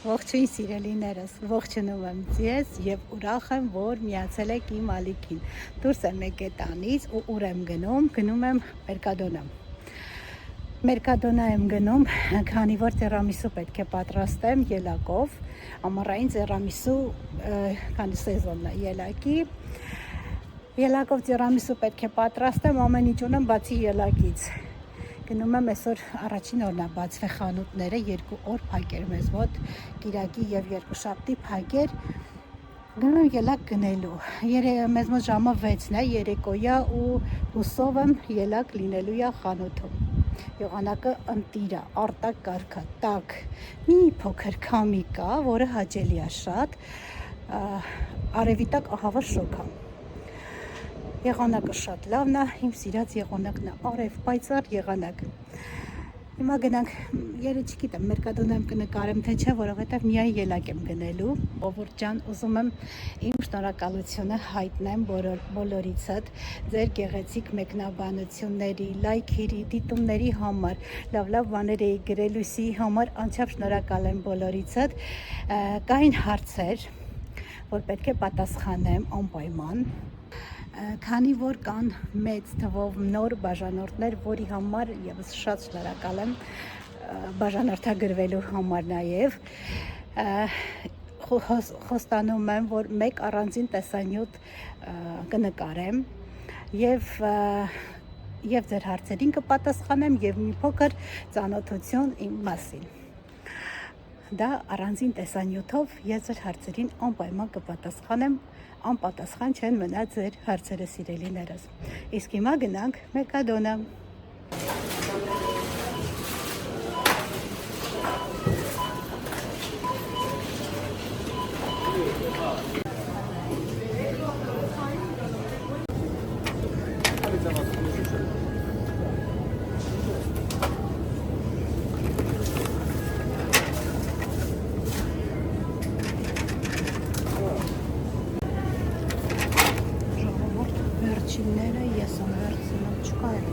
Ողջույն սիրելիներս, ողջունում եմ ձեզ եւ ուրախ եմ, որ միացել եք իմ ալիքին։ Դուրս եմ եկել տանից ու ուր եմ գնում եմ Մերկադոնա։ Մերկադոնա եմ գնում, քանի որ տիրամիսու պետք է պատրաստեմ ելակով, ամառային տիրամիսու, քանի սեզոնն է ելակի։ Ելակով տիրամիսու պետք է պատրաստեմ, ամեն ինչ ունեմ բացի ելակից։ Գնում եմ այսօր առաջին օրն է բացվել խանութները, 2 օր փակեր մեզ մոտ, Կիրակի եւ Երկուշաբթի փակեր։ Գնում եմ ելակ գնելու։ Մեզ մոտ ժամը 6-ն է, երեկոյա ու հուսով եմ ելակ լինելու է խանութում։ Եղանակը ընտիր է, արտակ կարգա, տաք, մի փոքր քամի կա, որը հաճելի է շատ, արևի տակ ահավոր շոգ է։ Եղանակը շատ լավն է, իմ սիրած եղանակն է, արև պայծառ եղանակ։ Հիմա գնանք, չգիտեմ, Մերկադոնայում կնկարեմ թե չէ, որովհետև միայն ելակ եմ գնելու։ Ովորդ ջան, ուզում եմ իմ շնորհակալությունը հայտնեմ բոլորիցդ, ձեր գեղեցիկ մեկնաբանությունների, լայքերի, դիտումների համար, լավ բաներ էի գրելույսի համար անչափ շնորհակալ եմ բոլորիցդ։ Կային հարցեր, որ պետք է պատասխանեմ անպայման։ Քանի որ կան մեծ թվով նոր բաժանորդներ, որի համար եւս շատ շնորհակալ եմ բաժանորդագրվելու համար նաև խոստանում եմ, որ մեկ առանձին տեսանյութ կնկարեմ եւ ձեր հարցերին կպատասխանեմ եւ մի փոքր ծանոթություն իմ մասին։ Դա առանձին տեսանյութով ես ձեր հարցերին անպայման կպատասխանեմ, անպատասխան չեն մնա ձեր հարցերը սիրելիներս։ Իսկ հիմա գնանք Մերկադոնա։ Վերջինները ես եմ վերցնում, չկա էլ։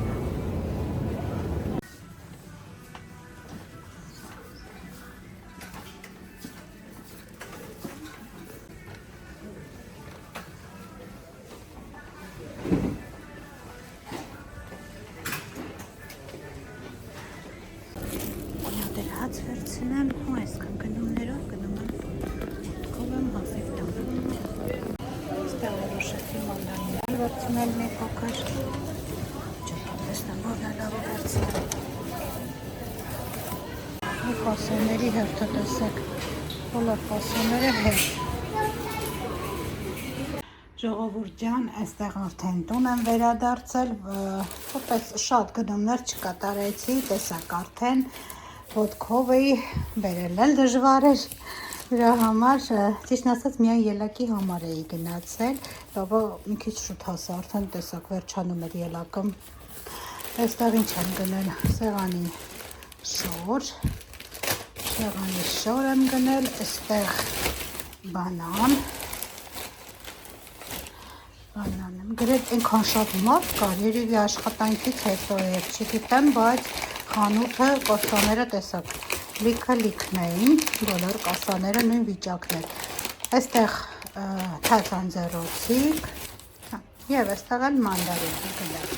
Դեր հաց վերցնեմ, ու այսքան գնումներով գնում եմ, ոտքով եմ հազիվ տանում։ Ստեղ որոշեցի մանդարիններ վերցնել մի փոքր, տեսնեմ որն է լավը վերցնել։ Ու ֆասոների հերթը տեսեք, բոլոր ֆասոները հերթ։ Ժողովուրդ ջան, այստեղ արդեն տուն եմ վերադարձել, որպես շատ գնումներ չկատարեցի, տեսակ արդեն ոտքով էի, բերել էլ դժվար էր, դրա համար, ճիշտն ասած միայն ելակի համար էի գնացել, լավը մի քիչ շուտ հասա, արդեն տեսակ վերջանում էր ելակը։ Այստեղ ինչ եմ գնել, սեղանի շոր եմ գնել, այստեղ բանան եմ գրել, այնքան շատ մարդ կար, երևի աշխատանքից հետո էր, չգիտեմ, բայց խանութը, կասաները տեսակ, լիքն էին, բոլոր կասաները նույն վիճակն էր։ Այստեղ թաթանձեռոցիկ և այստեղ էլ մանդարին գնել։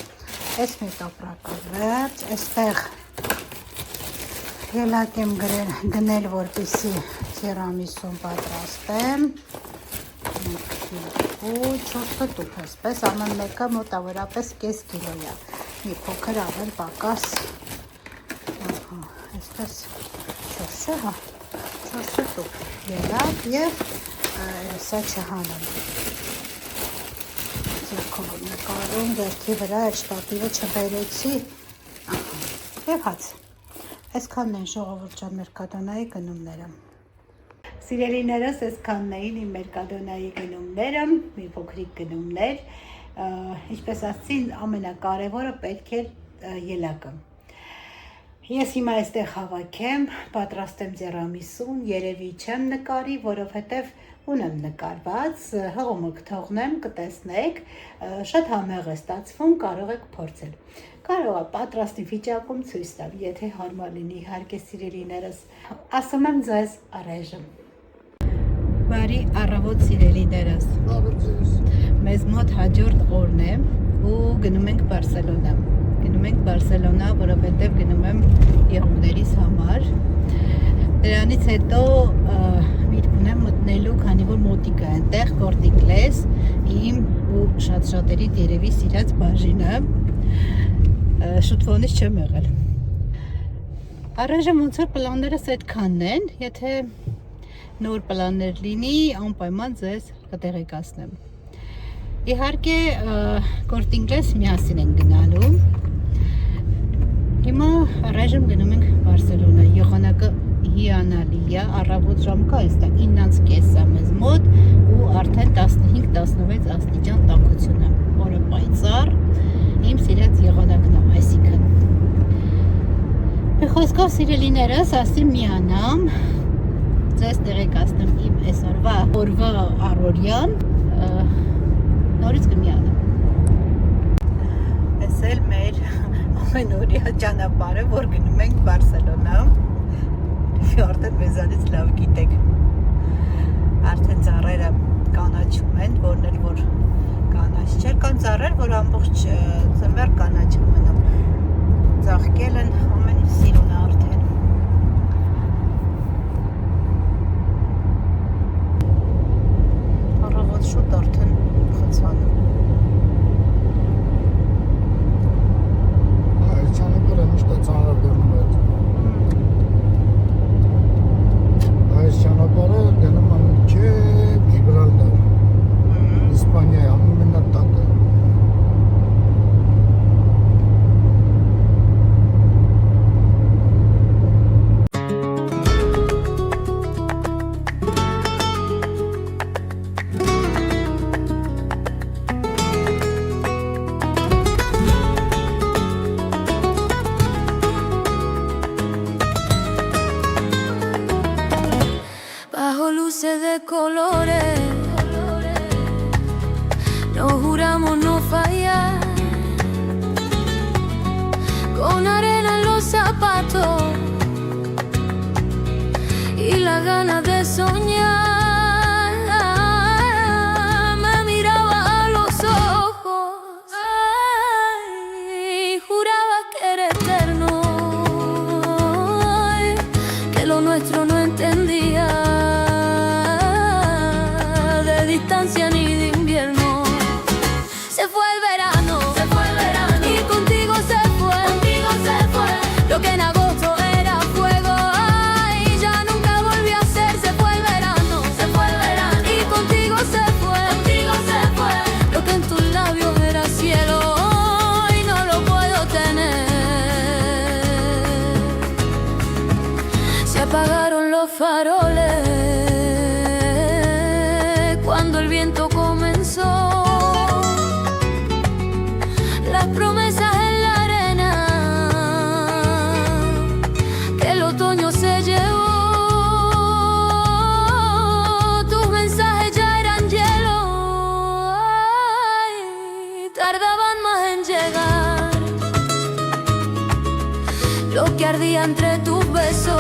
Այս մի տոպրակը վերջ, այստեղ ելակ եմ գնել, որպեսզի տիրամիսուն պատրաստեմ։ 4 տուփ այսպես, ամեն մեկը մոտավորապես կես կիլո է, մի փոքր ավել պակաս, այսպես 4 տուփ ելակ և սա չհանում, ձերքով եմ նկարում, վերքի վրա էր շտատիվը չբերեցի և հաց, այսքանն են ժողովուրդ ջան Մերկադոնայի գնումները։ Սիրելիներս, այսքանն էին իմ Մերկադոնայի գնումները, մի փոքրիկ գնումներ, ինչպես ասեցին, ամենակարևորը պետք է ելակը։ Ես հիմա այստեղ հավաքեմ, պատրաստեմ ձեռամիսուն, երևի չեմ նկարի, որովհետև ունեմ նկարված, հղումը կթողնեմ, կտեսնեք, շատ համեղ է ստացվում, կարող եք փորձել։ Կարող է պատրաստի վիճակում ցույց տալ, եթե հարմար լինի, իհարկե սիրելիներս, ասում եմ ձեզ առայժմ։ Բարի առավոտ սիրելիներս։ Մեզ մոտ հաջորդ օրն է ու գնում ենք Բարսելոնա։ Գնում ենք Բարսելոնա, որովհետև գնում եմ եղունգներիս համար։ Դրանից հետո միտք ունեմ մտնելու, քանի որ մոտիկ է այնտեղ Կորտիկլես, իմ ու շատ-շատերի երևի սիրած բաժինը, շուտվոնից չեմ եղել։ Առայժմ ոնց որ պլաններս այդքանն են, եթե նոր պլաններ լինի, անպայման ձեզ կտեղեկացնեմ։ Իհարկե Կորտիկլես միասին ենք գնալու։ Հիմա առայժմ գնում ենք Բարսելոնա, եղանակը հիանալի է, առավոտ ժամ կա այստեղ 9:30 է մեզ մոտ ու արդեն 15-16 աստիճան տաքություն է, օրը պայծառ, իմ սիրած եղանակն է, այսինքն։ Մի խոսքով սիրելիներս, ասի միանամ, ձեզ տեղեկացնեմ իմ այսօրվա առօրյան, նորից կմիանամ։ Այս էլ մեր ամենօրյա ճանապարհը, որ գնում ենք Բարսելոնա, արդեն մեզանից լավ գիտեք, արդեն ծառերը կանաչում են, որն էլ որ կանաչ չէր, կան ծառեր, որ ամբողջ ձմեռ կանաչ են մնում, ծաղկել են, ամեն ինչ սիրուն է արդեն։ Առավոտ շուտ արդեն խցանում։ De colores, nos juramos no fallar, con arena en los zapatos y las ganas de soñar. Me miraba a los ojos, ay, juraba que era eterno, ay, que lo nuestro no entendía ni de invierno. Se fue el verano y contigo se fue lo que en agosto era fuego, ay, ya nunca volvió a ser. Se fue el verano y contigo se fue lo que en tus labios era cielo, hoy no lo puedo tener. Se apagaron los faroles cuando el viento comenzó, las promesas en la arena que el otoño se llevó, tus mensajes ya eran hielo, ay, tardaban más en llegar, lo que ardía entre tus besos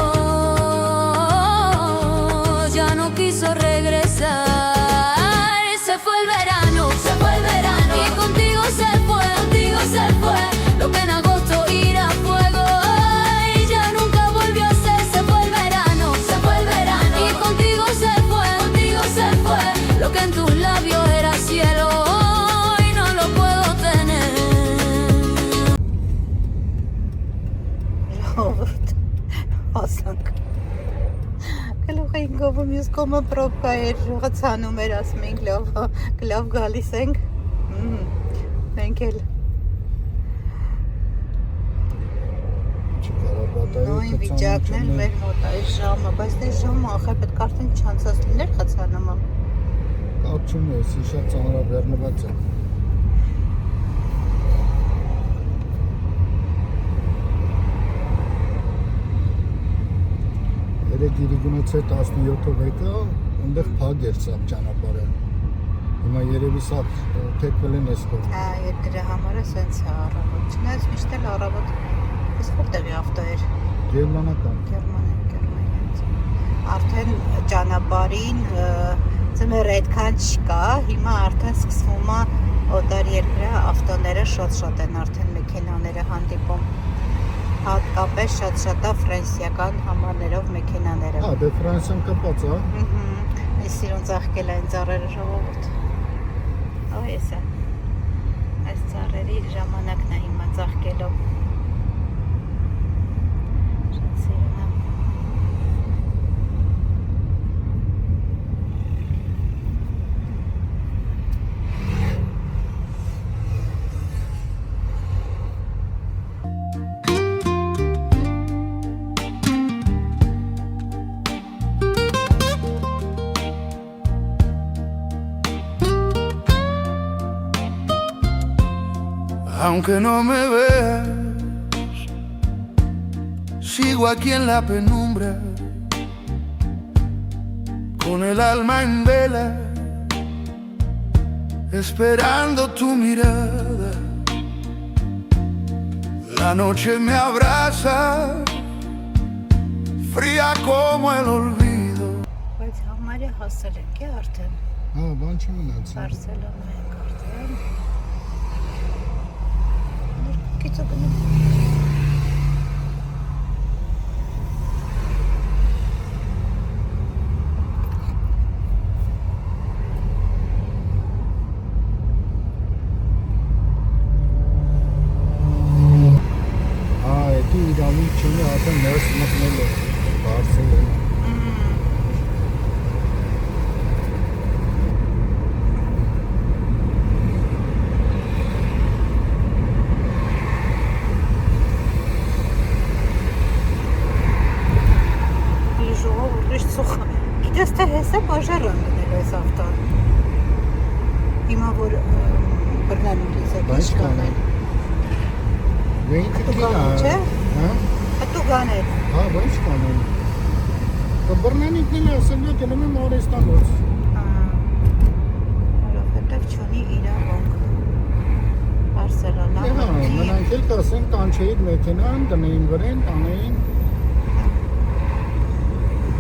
ya no quiso regresar. Se fue el verano y contigo se fue lo que en agosto era fuego, ay, ya nunca volvió a ser. Se fue el verano y contigo se fue lo que en tus labios era cielo, hoy no lo puedo tener. Ասանք գլուխին գովում յուս կոմը պրոպկա էր, ղացանում էր, ասում ենք լավ գալիս ենք, մենք էլ նույն վիճակն էլ մեր մոտ այս ժամը, բայց դե ժամը ախր պետք արդեն չանցած լիներ խցանումը։ Կարծում ես, շատ ծանրաբեռնված է։ գիրի գունեցել 17-ով եկա, այնտեղ փակ էր սա ճանապարհը։ Հիմա երևի սա թեքվել են այսքան։ Հա, երկրի համարը սենց է առավոտ։ Չնայած միշտ էլ առավոտ ես որտեղի ավտո էր։ Գերմանական։ Գերմանիայից։ Արդեն ճանապարհին ծմերը այդքան չկա, հիմա արդեն սկսվում է օտար երկրի ավտոները շատ են արդեն մեքենաները հանդիպում։ Հատկապես շատ է ֆրանսիական համարներով մեքենաները։ Հա, դե Ֆրանսիան կապած է։ Այս սիրուն ծաղկել այն ծառերը ժողովուրդ։ Այ էսա։ Այս ծառերի ժամանակն է հիմա ծաղկելով։ Շատ սիրուն է։ Aunque no me veas, sigo aquí en la penumbra, con el alma en vela, esperando tu mirada. La noche me abraza, fría como el olvido. Բայց համարը հասել ենք արդեն։ Հա, բան չի մնացել։ Բարսելոնա ենք արդեն։ Գիտո գնում։ Հա, դա իրավունք չունի արդեն ներս մտնել է Բարսելոնա։ Գիտես թե հեսա բաժար են գնել այս ավտոն։ Հիմա որ բռնանում լիզակ ինչ կանեն։ Վենքը Տուգան չէ։ Հա։ Հատու գանել։ Հա, ինչ կանեն։ Բռնանիքն էլ ասել է գնում եմ Արեստանոց։ Որովհետև չունի իրավունք։ Բարսելոնա։ Հա, մնանք էլ կասեն կանչեին մեքենան, տնեին վրեն, տանեին։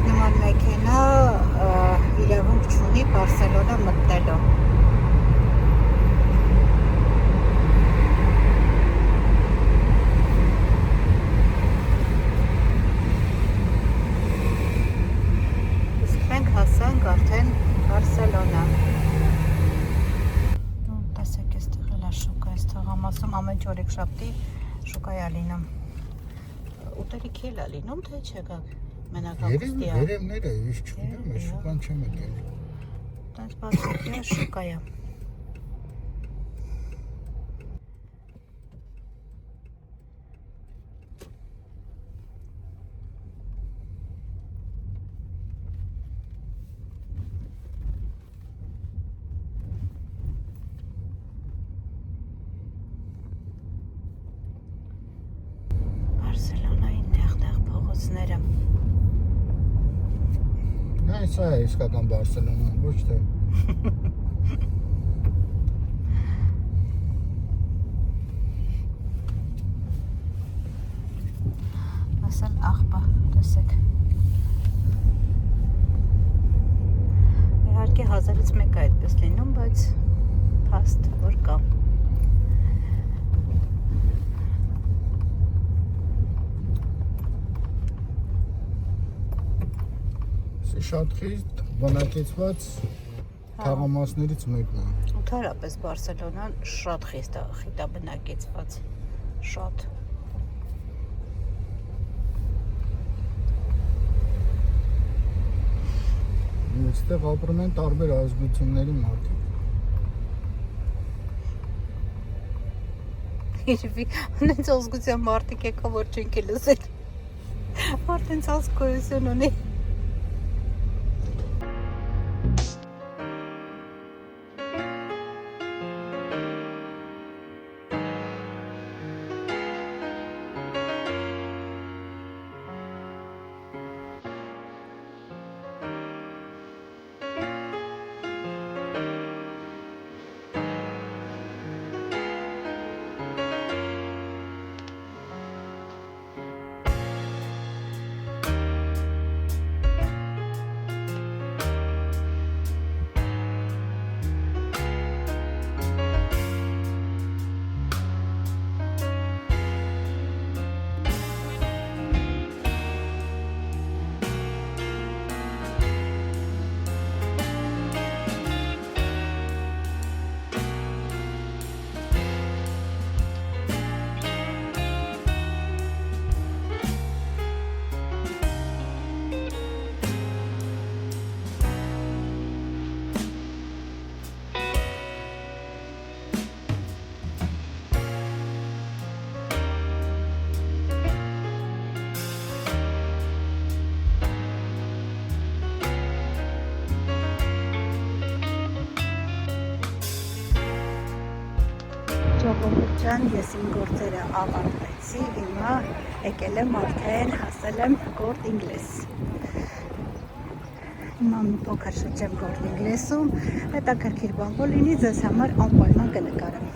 Նման մեքենա իրավունք չունի Բարսելոնա մտնելու։ Իսկ մենք հասանք արդեն Բարսելոնա։ Տեսեք այստեղ էլ է շուկա, այստեղ համասում ամեն չորեքշաբթի շուկա է լինում։ Ուտելիքի էլ է լինում, թե չէ գակ։ Երևները, ես չգիտեմ, ես շուկան չեմ եկել։ Տենց բացիկյա շուկա է։ Բարսելոնայի նեղ փողոցները։ Սա է իսկական Բարսելոնան, ոչ թե։ Ասել աղբա, տեսեք։ Իհարկե 1000-ից մեկը այդպես լինում, բայց փաստ որ կա։ Շատ խիստ բնակեցված թաղամասներից մեկն է։ Ընդհանրապես Բարսելոնան շատ խիստ է բնակեցված, շատ։ Այստեղ ապրում են տարբեր ազգությունների մարդիկ։ Երևի հենց ազգության մարդիկ եկա, որ չենք էլ լսել։ Արդեն ցած գոյություն ունի։ Ժողովուրդ ջան, ես իմ գործերը ավարտեցի, հիմա եկել եմ արդեն հասել եմ Գործ Ինգլես։ Հիմա մի փոքր շրջեմ Գործ Ինգլեսում, հետաքրքիր բան որ լինի, ձեզ համար անպայման կնկարեմ։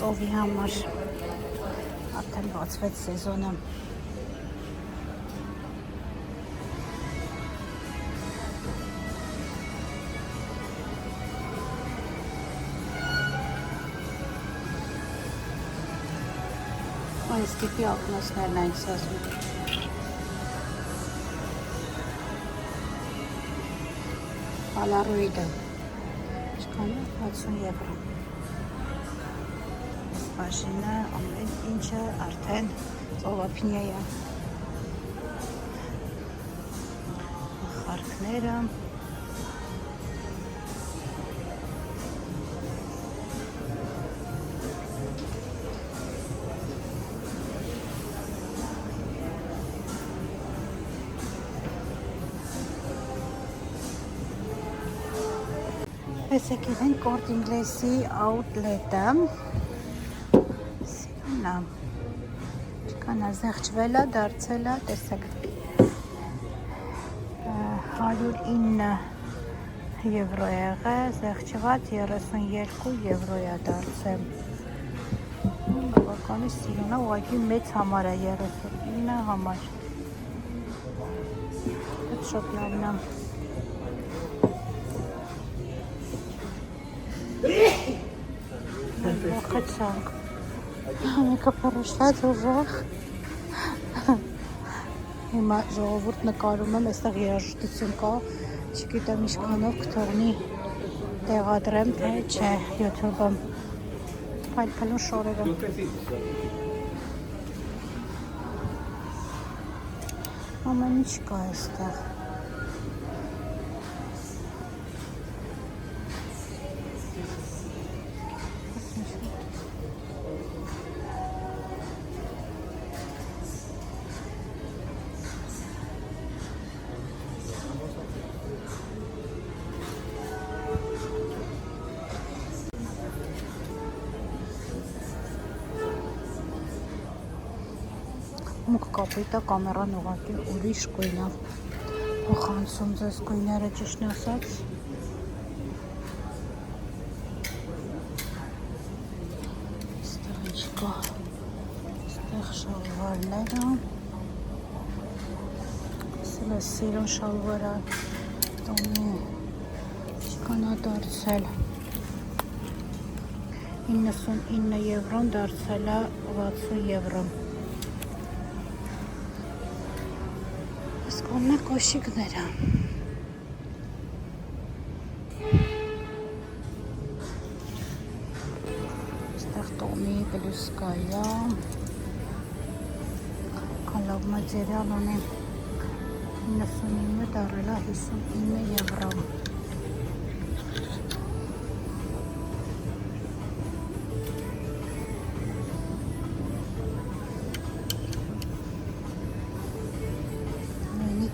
Ծովի համար արդեն բացվեց սեզոնը։ Այս տիպի ակնոցներն են սազում։ Պալարոիդը ինչքան է 60 եվրո։ Բաժինը, ամեն ինչը արդեն ծովափնյա է։ Խարքները։ Այս եկել են Գործ Ինգլեսի աուտլետը։ Չքան զեղչվել է, դարձել է, տեսեք 109 եվրո եղել, զեղչված 32 եվրո է դարձել։ Բավականին սիրուն է, ուղղակի մեծ համար է 39 համար։ Դա շատ լավն է։ Խեցանք։ Մեկը պարոշված ուժեղ։ Հիմա ժողովուրդ նկարում եմ, այստեղ երաժշտություն կա, չգիտեմ ինչքանով կթողնի տեղադրեմ, թե չէ YouTube-ում։ Փայլփլուն շորերը։ Ամեն ինչ կա այստեղ։ Մուկ կապույտա կամերան ուղղակի ուրիշ գույն է, փոխանցում ձեզ գույները ճիշտն ասած։ Այստեղ ինչ կա, այստեղ շալվարները, ասել է սիրուն շալվարա, տոմի ինչքան է դարձել, 99 եվրոն դարձել է 60 եվրո։ Կոննա կոշիկները։ Այստեղ տոմի պլուսկայա, կալավ մատերիալ ունի 99 դարել է 59 եվրո։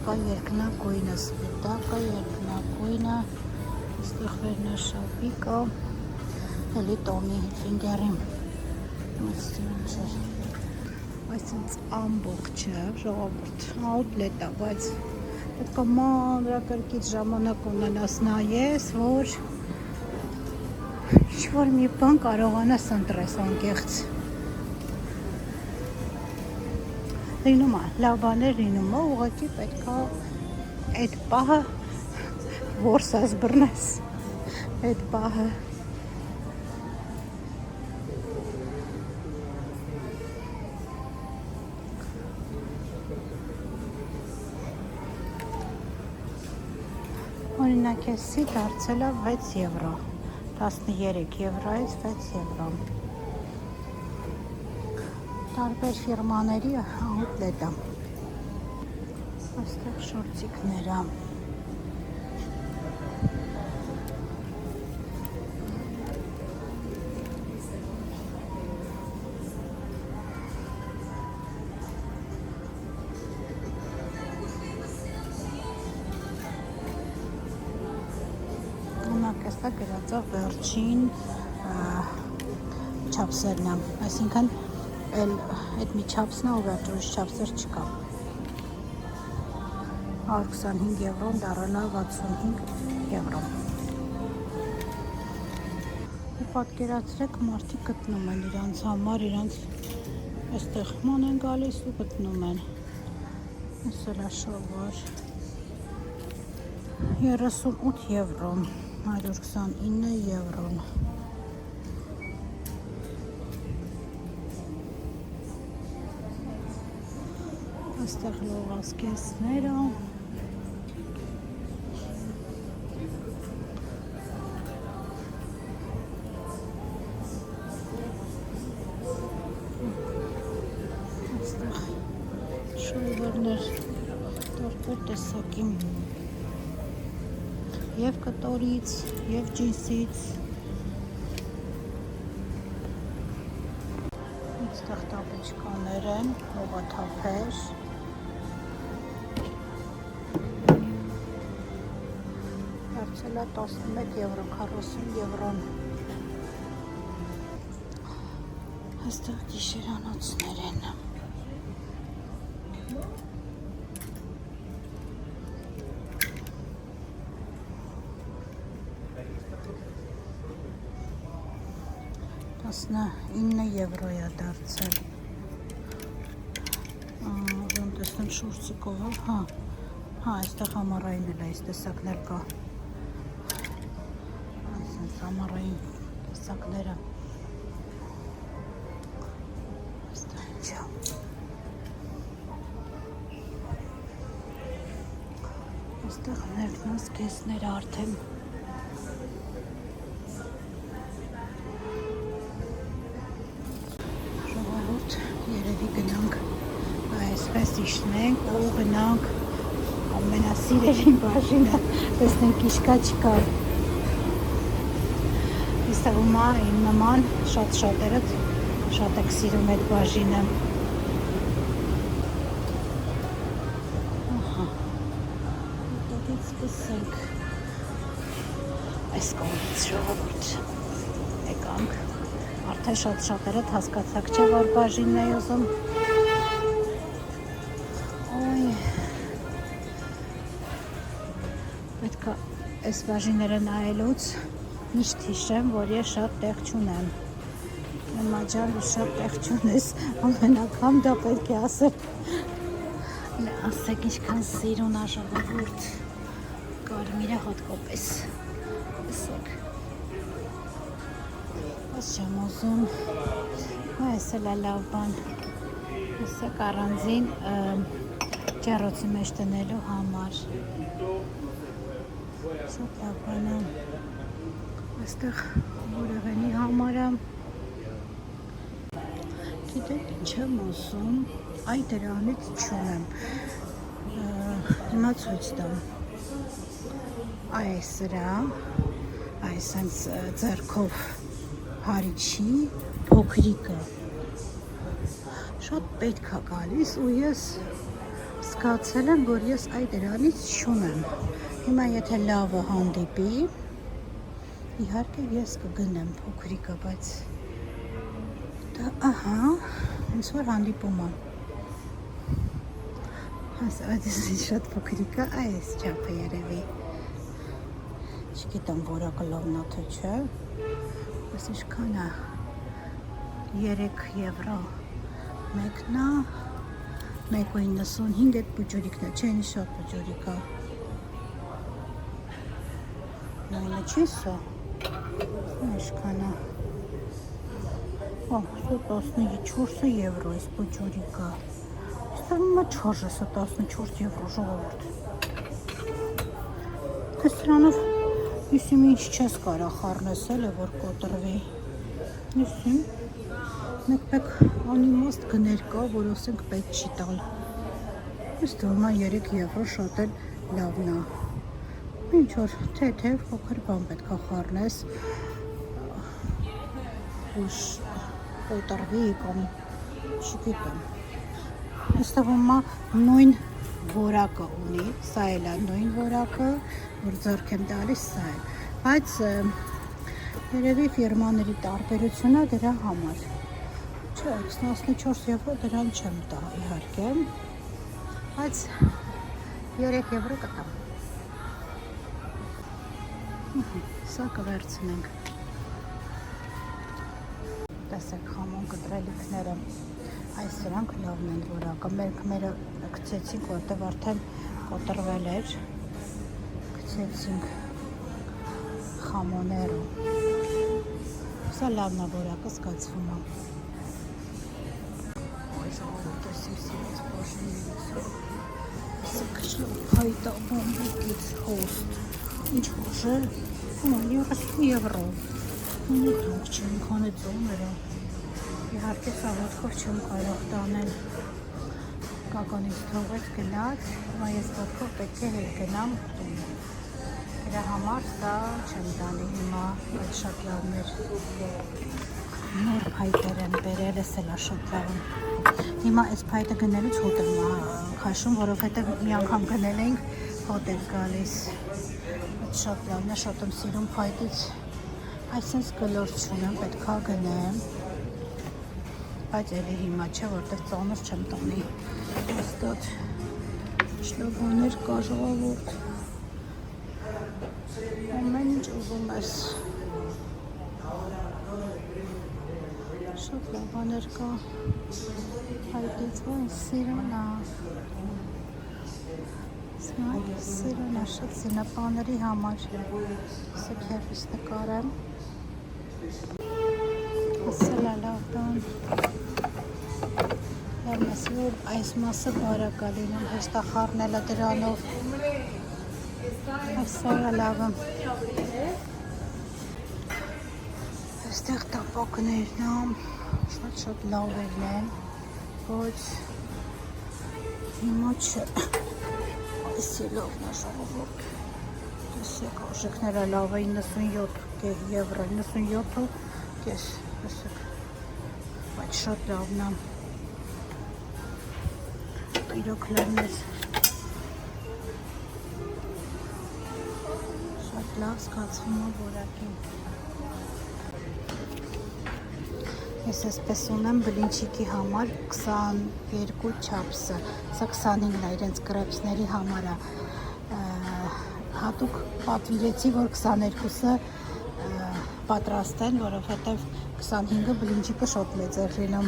Երկնագույնը, սպիտակը, երկնագույնը, այստեղ վերնաշապիկը, էլի Տոմի Հիլֆինգերի։ Այսինց ամբողջը ժողովուրդ աուտլետ է, բայց պետք է մանրակրկիտ ժամանակ ունենաս նայես, որ ինչ-որ մի բան կարողանաս ընտրես անկեղծ։ Լինում է, լավ բաներ լինում է, ուղղակի պետք է այդ պահը որսաս բռնես, այդ պահը։ Օրինակ էսի դարձել է 6 եվրո, 13 եվրոից 6 եվրո։ Տարբեր ֆիրմաների աուտլետը։ Այստեղ շորցիկները։ Այստեղ գրածով վերջին չափսերն է, այսինքն այդ մի չափսն է ու վերջ ուրիշ չափսեր չկա։ 125 եվրոն դառնա 65 եվրո։ Ու պատկերացրեք, մարդիկ գտնում են իրանց համար, իրանց այստեղ ման են գալիս ու գտնում են։ Այսօր շալվար 38 եվրո, 129 եվրոն։ Այստեղ լողազգեստները։ Այստեղ շալվարներ տարբեր տեսակի և կտորից, և ջինսից։ Այստեղ տապեչկաներ են, հողաթափեր։ Դարձել է 11 եվրո, 40 եվրոն։ Այստեղ գիշերանոցներ են։ $9 եվրո է դարձել։ Ուրեմն տեսնեմ շուրցիկով, հա, այստեղ համառային էլ է, այս տեսակներ կա։ Այսինքն համառային տեսակները։ Այստեղ ինչա։ Այստեղ ներքնազգեստները արդեն երևի գնանք այսպես իշնենք ու գնանք ամենասիրելին բաժինը, տեսնենք ինչ կա չկա։ Իստեղում է իմ նման շատերը շատ եք սիրում այդ բաժինը։ Դուտից սկսենք այս կողմից ժողովուրդ եկանք։ Արդեն շատերը հասկացակ չէ, որ բաժինն է ուզում։ Ոյ։ Պետք է այս բաժինները նայելուց միշտ հիշեմ, որ ես շատ տեղ չունեմ։ Մամա ջան, դու շատ տեղ չունես, ամեն անգամ դա պետք է ասել։ Ասեք ինչքան սիրուն է ժողովուրդ։ Կարմիրը հատկապես։ Ասեք։ Այս չեմ ուզում, այս էլ է լավ բան, ասեք առանձին ջեռոցի մեջ տնելու համար, շատ լավ բան է, այստեղ որևենի համարը, գիտեք ինչ եմ ուզում, այ դրանից չունեմ, հիմա ցույց տամ, այս սրա, այս հենց ձեռքով հարիչի փոքրիկը շատ պետք է գալիս ու ես զգացել եմ, որ ես այդ դրանից չունեմ։ Հիմա եթե լավը հանդիպի, իհարկե ես կգնեմ փոքրիկը, բայց դա ահա, ոնց որ հանդիպում է։ Այս շատ փոքրիկը, այս չափը երևի։ Չգիտեմ, որը կլավնա թե չէ։ Այս ինչքան է 3 եվրո մեկն է 1.95 այդ բուջուրիկն է, չէ, ինչ շատ բուջուրիկ է։ Նույնը չի սա։ Ինչքան է։ Օ, 14 եվրո այս բուջուրիկը։ Ստանում է 4, սա 14 եվրո ժողովուրդ։ Թե սրանով Իսիմ ինչ չես կարա խառնեսել է, որ կոտրվի։ Իսիմ մեկ անիմաստ գներ կա, որ ասենք պետք չի տալ։ Իսկ դուրմա 3 եվրո շատ էլ լավն է։ Ինչ որ թեթև փոքր բան պետք է խառնես։ Ուշ կոտրվի կամ չգիտեմ։ Այստեղ ոմա նույն որակը ունի, սա էլ է նույն որակը, որ ձեռք եմ տալիս, սա է։ Բայց երևի ֆիրմաների տարբերությունը դրա համար։ Չէ, 14 եվրո դրան չեմ տա, իհարկե, բայց 3 եվրո կտամ։ Սա կվերցնենք։ Տեսեք խամոն կտրելիքները։ Այս սրանք լավն են որակը, մենք մերը գցեցինք, որտև արդեն կոտրվել էր, գցեցինք խամոները, սա լավն է որակը զգացվում է։ Ոյ ժողովուրդ ես իմ սիրած բաժիններից, սա կշլով հայտա բամբուկից հոստ, ինչ հոշը, 30 եվրո, ունի թող չեմ քանը ծոները, իհարկե սա ոտքով չեմ կարող տանել, կականից թողեց գնաց, հիմա ես ոտքով պետք է հետ գնամ տուն, դրա համար սա չեմ տանի հիմա, այդ շատ լավն էր, նոր փայտեր եմ բերել, ես էլ շատ լավն, հիմա այս փայտը գնելուց հոտ եմ քաշում, որովհետև մի անգամ գնել էինք, հոտ էր գալիս, այդ շատ լավն է, շատ եմ սիրում փայտից, այսինքն գլոր չունեմ, պետք է գնեմ, բայց էլի հիմա չէ, որտեղ ծանր չեմ տանի, հաստատ շլոբաներ կա ժողովուրդ, ամեն ինչ ուզում ես, շատ լավաներ կա, հայտից ոն սիրուն է, սիրուն է, շատ սինապաների համար, սեք հերվիս նկարեմ, ասել է լավ տան, լավնես, որ այս մասը բարակ է լինում, հեշտ է խառնելը դրանով, այսօր է լավը, այստեղ տապակներն եմ, շատ լավերն են, ոչ հիմա չէ, այս լավն է ժողովուրդ, տեսեք արժեքները լավ է 97 եվրո, 97 կես, տեսեք, բայց շատ լավն է, իրոք լավն է, շատ լավ զգացվում է որակին, ես այսպես ունեմ բլինչիկի համար 22 չափսը, սա 25-ն է իրենց կրեպսների համար է, հատուկ պատվիրեցի, որ 22-ը պատրաստեն, որովհետև 25-ը բլինչիկը շատ մեծ է լինում,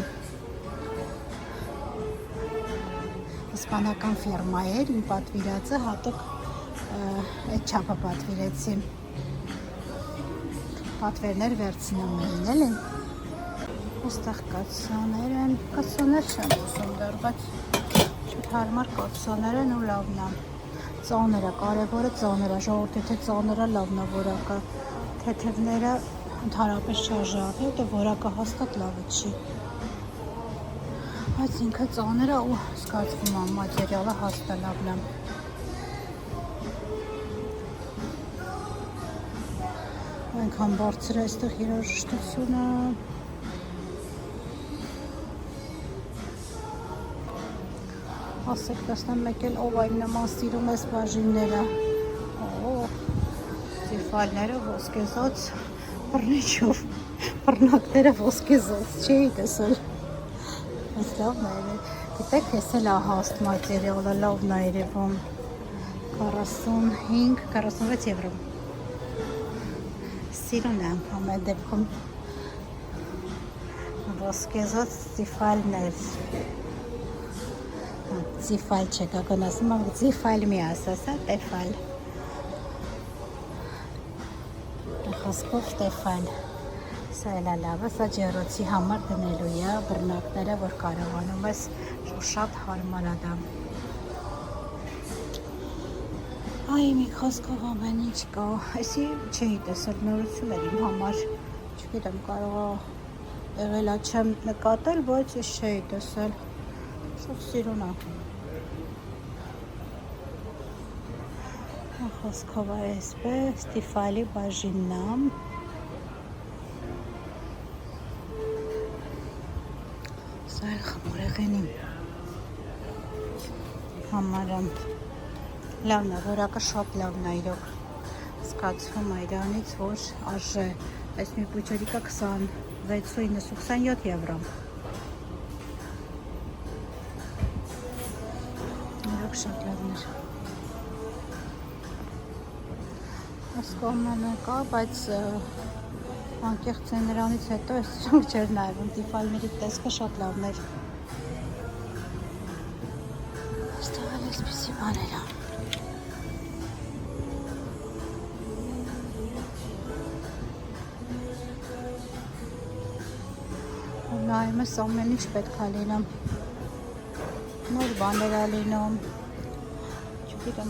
իսպանական ֆիրմա էր, իմ պատվիրածը հատուկ այդ չափը պատվիրեցի, պատվերներ վերցնում էին, էլի, այստեղ կացսաներ են, կացսաներ չեմ ուզում դեռ, բայց շատ հարմար կացսաներ են ու լավն է, ծանրը, կարևորը ծանրը, ժողովուրդ եթե ծանրը լավն է որակը, թեթևները ընդհանրապես չարժանի, ուտե որակը հաստատ լավը չի, բայց ինքը ծանրը ու զգացվում է, մատերիալը հաստատ լավն է, այնքան բարձր է այստեղ երաժշտությունը, ասեք տեսնեմ մեկ էլ ով այն նման սիրում ես բաժինները, ծիֆալները ոսկեզոծ, բռնիչով, բռնակները ոսկեզոծ, չէի տեսել, այս լավն է, գիտեք ես էլ ահաստ մատերիալը լավն է երևում, 45-46 եվրո, սիրուն է ամեն դեպքում, ոսկեզոծ ծիֆալներ, ծիֆալ չէ, կական ասում եմ, ծիֆալ մի ասասա, տեֆալ, խոսքով տեֆալ, սա էլ է լավը, սա ջերոցի համար դնելու է, բռնակները, որ կարողանում ես, շատ հարմար է դա, Այ մի խոսքով ամեն ինչ կա, այսի չէի տեսել նորություն էր իմ համար, չգիտեմ կարող եղել է չեմ նկատել, բայց ես չէի տեսել, շուտ սիրուն է, խոսքով այսպես, Ստիֆալի բաժինն է, սա էլ խմորեղենի համար եմ, լավն է, որակը շատ լավն է իրոք, զգացվում է իրանից, որ արժե, այս մի պուչերիկը 26-27 եվրո, իրոք շատ լավն էր, այս կողմանը կա, բայց անկեղծ է նրանից հետո այս շնք չեր նայվում, տիֆալների տեսքը շատ լավն էր, ստեղել այսպիսի բաներ է, նայում ես ամեն ինչ պետք է լինում, նոր բաներ է լինում, չգիտեմ,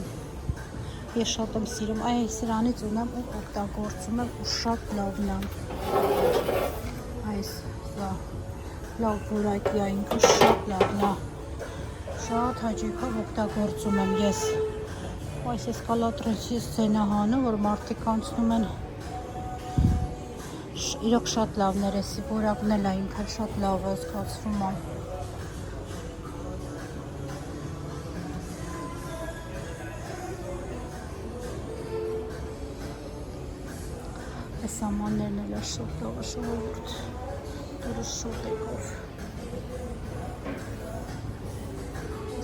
ես շատ եմ սիրում, այ սրանից ունեմ ու օգտագործում եմ ու շատ լավն եմ, այս լավ որակի է ինքը շատ լավն է, շատ հաճույքով օգտագործում եմ ես, այս էսկալատրոնցի սցենա հանում, որ մարդիկ անցնում են, իրոք շատ լավն էր, էսի որակն էլ է ինքը շատ լավ է զգացվում է, այս ամաններն էլ է շատ լավ է շողորդ, դուրս շոտ եկով,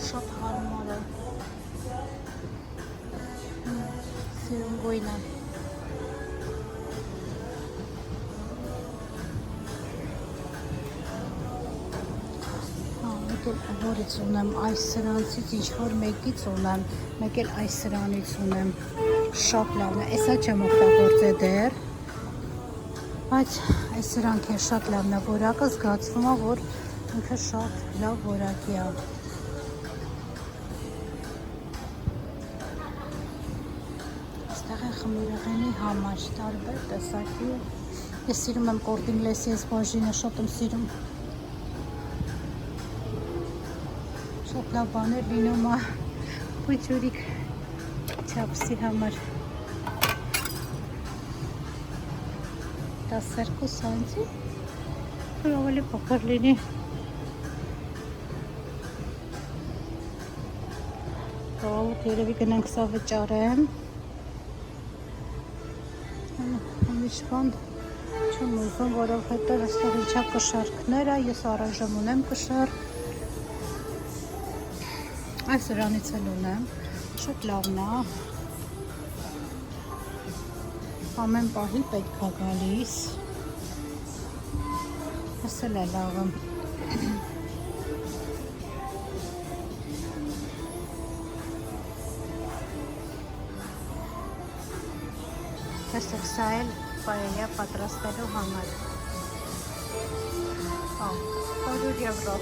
շատ հարմար է, սիրում գույն է, որից ունեմ այս սրանցից ինչ-որ մեկից ունեմ, մեկ էլ այս սրանից ունեմ, շատ լավն է, այսա չեմ օգտագործել դեռ, բայց այս սրանք է շատ լավն է, որակը զգացվում է, որ ինքը շատ լավ որակի է, այստեղ է խմորեղենի համար, տարբեր տեսակի, ես սիրում եմ կորտինգլեսի այս բաժինը, շատ եմ սիրում, շատ լավ բաներ լինում է պուչուրիկ չապսի համար 12 սանտի որ ավելի փոքր լինի Ահա երևի գնանք սա վճարեմ ամիշ բան չեմ ուզում որովհետև այստեղ ինչա կշարքները ես առայժմ ունեմ կշար Այս սրանից էլ ունեմ, շատ լավն է, ամեն պահի պետք է գալիս, ես էլ է լավը, տեսեք սա էլ պայելյա պատրաստելու համար, 100 եվրո,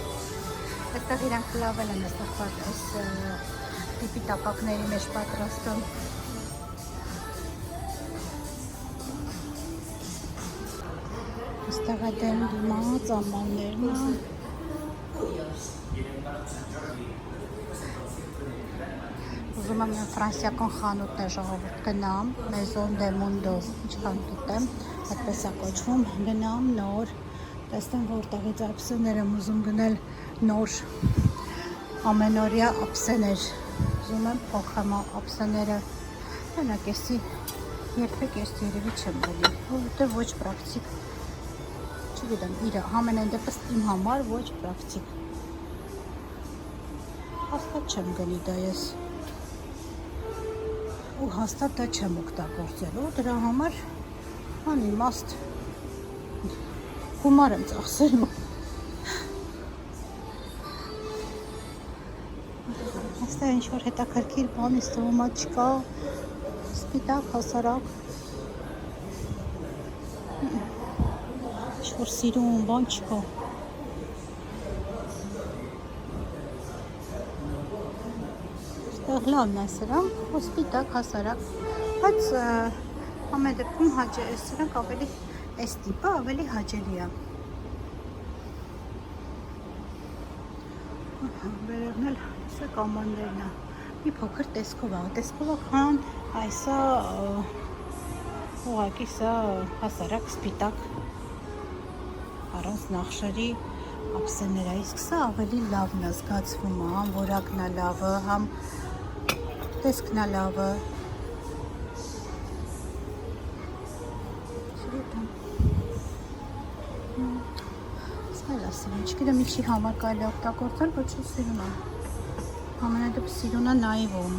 Այստեղ իրանք լավել են այստեղ այս տիպի տապակների մեջ պատրաստում։ Այստեղ է դեմ դիմաց ամաններն Ուզում եմ ֆրանսիական խանութներ ժողովուրդ գնամ, Maison de Mundo, ինչքան գիտեմ, այդպես է կոչվում, գնամ նոր, տեսնեմ որտեղից ափսեներ եմ ուզում գնել նոր ամենօրյա ափսեներ, ուզում եմ փոխեմ ափսեները, մենակ էսի երբեք ես երևի չեմ գնի, որովհետև ոչ պրակտիկ, չգիտեմ, իրա ամենայն դեպս իմ համար ոչ պրակտիկ, հաստատ չեմ գնի դա ես, ու հաստատ դա չեմ օգտագործելու, դրա համար անիմաստ գումար եմ ծախսելու, Այստեղ ինչ-որ հետաքրքիր բան ինձ թվում է չկա, սպիտակ, հասարակ, ինչ-որ սիրուն բան չկա։ Այստեղ լավն է սրանք, սպիտակ, հասարակ, բայց ամեն դեպքում սրանք ավելի, այս տիպը ավելի հաճելի է։ Վերևն էլ սա կամաններն է, մի փոքր տեսքով է, քան այսը ուղղակի սա հասարակ սպիտակ առանց նախշերի ափսեները, իսկ սա ավելի լավն է զգացվում, համ որակն է լավը, համ տեսքն է լավը։ Սա էլ է սիրուն, չգիտեմ ինչի համար կարելի է օգտագործել, բայց սիրուն է։ Ամենադեպս սիրուն է նայվում։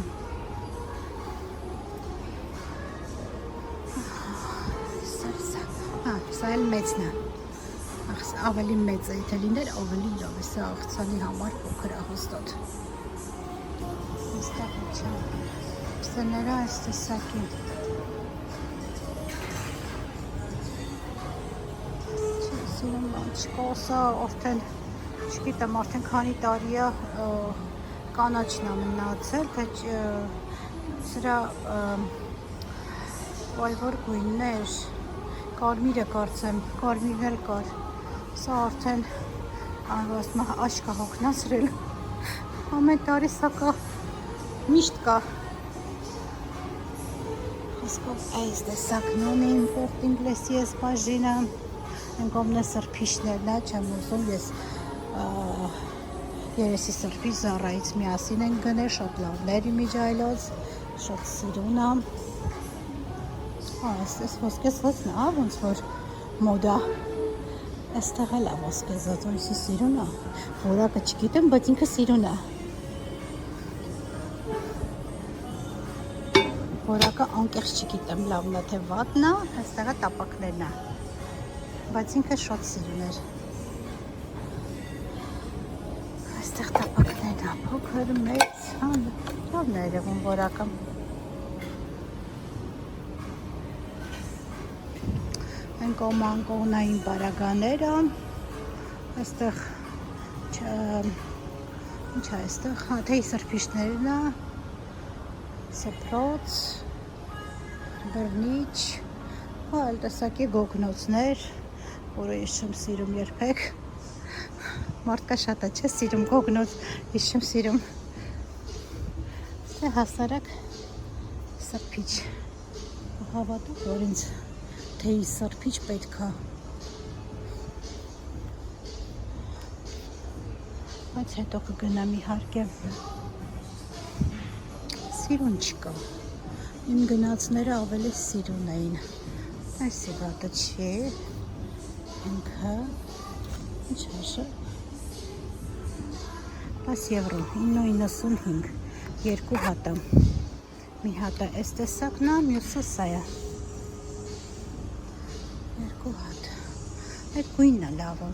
Սա էլ մեծն է, ավելի մեծ է, եթե լիներ ավելի լավ է, սա աղցանի համար փոքր է հաստատ։ Այստեղ չէ, սեները այս տեսակի։ Չէ, սիրում բան չկա, սա արդեն, չգիտեմ, արդեն քանի տարի է կանաչն է մնացել, թե սրա որ գույններ, կարմիրը կարծեմ, կարմիրներ կար, սա արդեն աշկա հոգնացրել, ամեն տարի սա կա, միշտ կա, իսկով այս տեսակն ունի իմպորտ ինգլեսի ես բաժինը, ընկոմն է սրբիշներն է, չեմ ուզում ես երեսի սրբի զառայից միասին են գնել, շատ լավներ իմիջայլոց, շատ սիրուն է, այս ոսկեզվածն է, ոնց որ մոդա, այստեղ էլ է ոսկեզված, որիսի սիրուն է, որակը չգիտեմ, բայց ինքը սիրուն է, որակը անկեղծ չգիտեմ, լավն է, թե վատն է, այստեղ է տապակներն է, բայց ինքը շատ սիրուն էր, այստեղ տապակներն է, փոքր, մեծ, լավն է երևում որակը, անկողնային բարագաները, այստեղ, ինչ է այստեղ, թեյ սրբիշներն է, սպրոց, բրնիչ, այլ տեսակի գոգնոցներ, որը ես չեմ սիրում երբեք, մարդկա շատ է չէ սիրում գոգնոց, ես չեմ սիրում, թե հասարակ սրբիչ, հավատուկ, որ ինձ թեյի սրբիչ պետք է, բայց հետո կգնամ իհարկե, սիրուն չկա, իմ գնացները ավելի սիրուն էին, այս իվատը չի, ինքը, ինչ հաշը, 10 եվրո, 9.95, երկու հատը, մի հատը այս տեսակն է, մյուսը սա է, երկու հատ, այդ գույնն է լավը,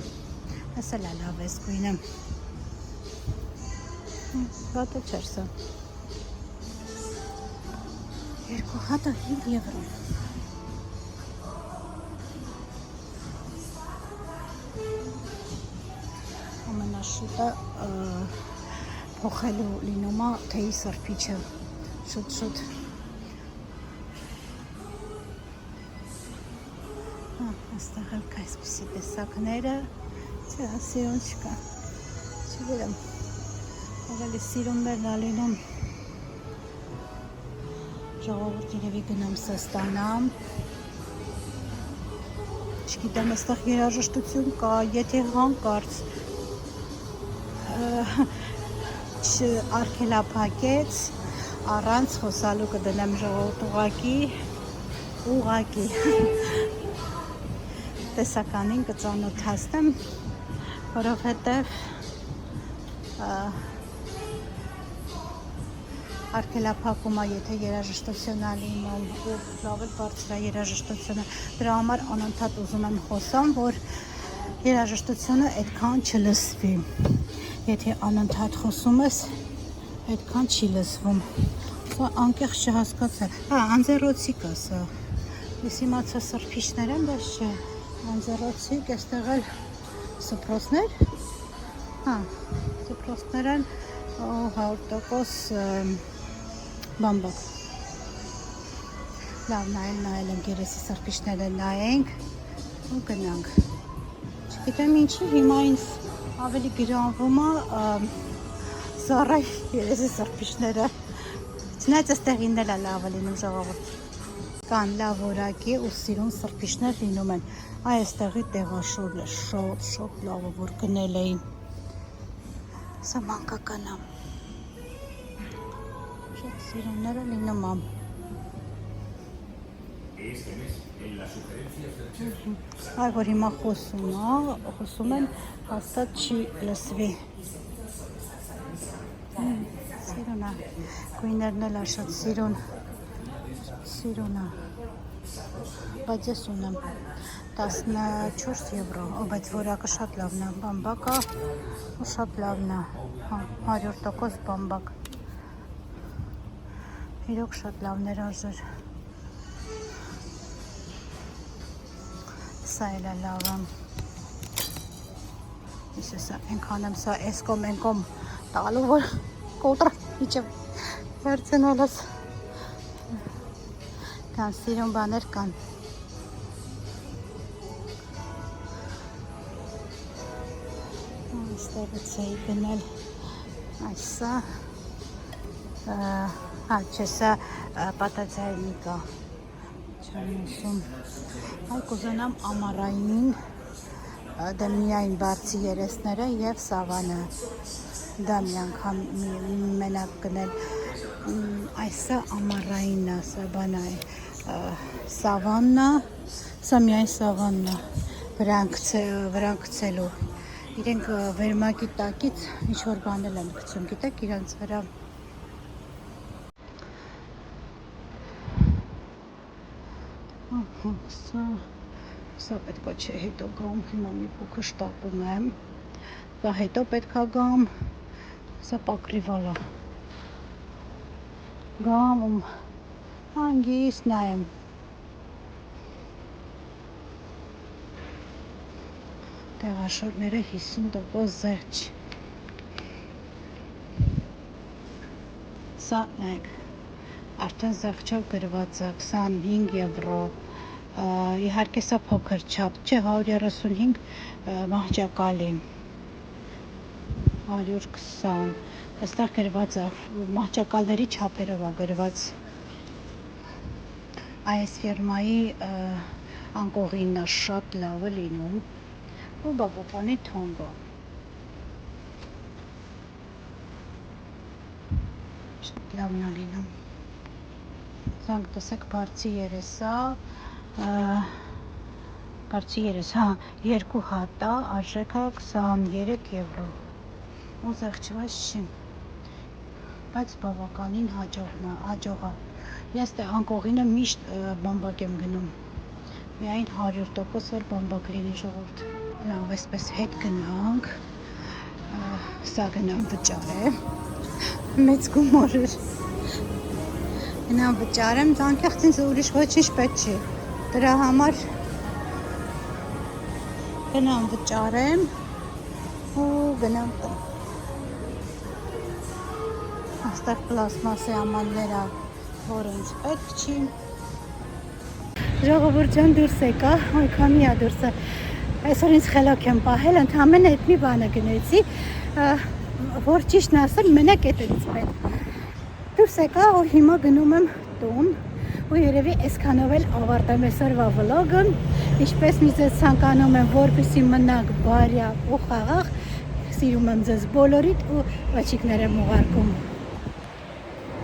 այս էլ է լավ այս գույնը, վատը չեր սա, երկու հատը 5 եվրո, ամենաշուտը փոխելու լինում է թեյի սրբիչը, շուտ, այստեղ էլ կա այսպիսի տեսակները, չէ, սիրուն չկա, չգիտեմ, ավելի սիրուններն է լինում, ժողովուրդ երևի գնամ սա ստանամ, չգիտեմ, այստեղ երաժշտություն կա, եթե հանկարծ չարգելափակեց, առանց խոսալու կդնեմ ժողովուրդ ուղղակի տեսականին կծանոթացնեմ, որովհետև արգելափակումը, եթե երաժշտություն է լինում, ու լավ էլ բարձր է երաժշտությունը, դրա համար անընդհատ ուզում եմ խոսամ, որ երաժշտությունը այդքան չլսվի, եթե անընդհատ խոսում ես, այդքան չի լսվում, սա անկեղծ չհասկացա, անձեռոցիկ է սա, ես իմացա սրբիչներ են, բայց չէ, անձեռոցիկ, այստեղ էլ սպրոցներ, սպրոցներ են 100% բամբակ։ Լավ նայել ենք երեսի սրբիչները նայենք ու գնանք։ Չգիտեմ ինչի հիմա ինձ ավելի գրավում է Զարայ երեսի սրբիչները։ Չնայած այստեղին էլ է լավ լինում ժողովուրդ։ Կան լավ որակի ու սիրուն սրբիչներ լինում են։ Այստեղի տեղաշորն է շատ լավ որ գնել էին։ Սա մանկական է։ Շատ սիրունները լինում է։ Այ որ հիմա խոսում են, հաստատ չի լսվի։ Սիրուն է, գույներն էլ է շատ սիրուն է, բայց ես ունեմ 14 եվրո, բայց որակը շատ լավն է, բամբակը շատ լավն է, 100% բամբակ, իրոք շատ լավներ արժեր։ Սա էլ է լավը։ Իսեսա ենքան եմ սա էսկոմ տալու, որ կոտրը իջև վերցնոլս։ Կան սիրուն բաներ կան։ Այստեղից էի գնել այսա, չէ սա պատաձայնիկա, չեմ ուսում։ Այ կուզենամ ամառայինին դե միայն բարձի երեսները և սավանը, դա մի անգամ մենակ գնել, այսա ամառայինն է, սա բանա է, սավաննա, սա միայն սավաննա, վրանքցելու, իրենք վերմակի տակից ինչ-որ բանել են գցում, գիտեք իրանց վրա։ Սա պետքա չէ հետո գամ, հիմա մի փոքր շտապում եմ, սա հետո պետքա գամ, սա պակրիվալ է, գամ ու հանգիստ նայեմ, տեղաշորները 50% զեղչ, սա նայեք, արդեն զեղչով գրված է 25 եվրո, իհարկե սա փոքր չափ չէ, 135 մահճակալի, 120, այստեղ գրված է, մահճակալների չափերով է գրված, այս ֆիրմայի անկողինն է շատ լավ է լինում, ու բավականի թանկ է, շատ լավն է լինում, զանգ տեսեք բարձի երեսա, երկու հատա, արժեքա 23 եվրո, ու զեղչված չի, բայց բավականին հաջող է, ես տե անկողինը միշտ բամբակ եմ գնում, միայն 100% որ բամբակ լինի ժողովուրդ, լավ այսպես հետ գնանք, սա գնամ վճարեմ, մեծ գումար էր, գնամ վճարեմ, անկեղծ ինձ ուրիշ ոչինչ պետք չի, դրա համար գնամ վճարեմ ու գնամ տան։ Աստեղ պլասմասի ամաններ է, որ ինձ պետք չի։ Ժողովուրդ ջան դուրս եկա, այքանի է դուրսը, այսօր ինձ խելոք եմ պահել, ընդամենը այդ մի բանը գնեցի, որ ճիշտն ասեմ, մենակ էտերից պետք։ Դուրս եկա ու հիմա գնում եմ տուն ու երևի այսքանով էլ ավարտեմ այսօրվա վլոգը, ինչպես մի ձեզ ցանկանում եմ, որպեսզի մնաք բարյակ ու խաղաղ, սիրում եմ ձեզ բոլորիդ ու աղջիկներ եմ ուղարկում։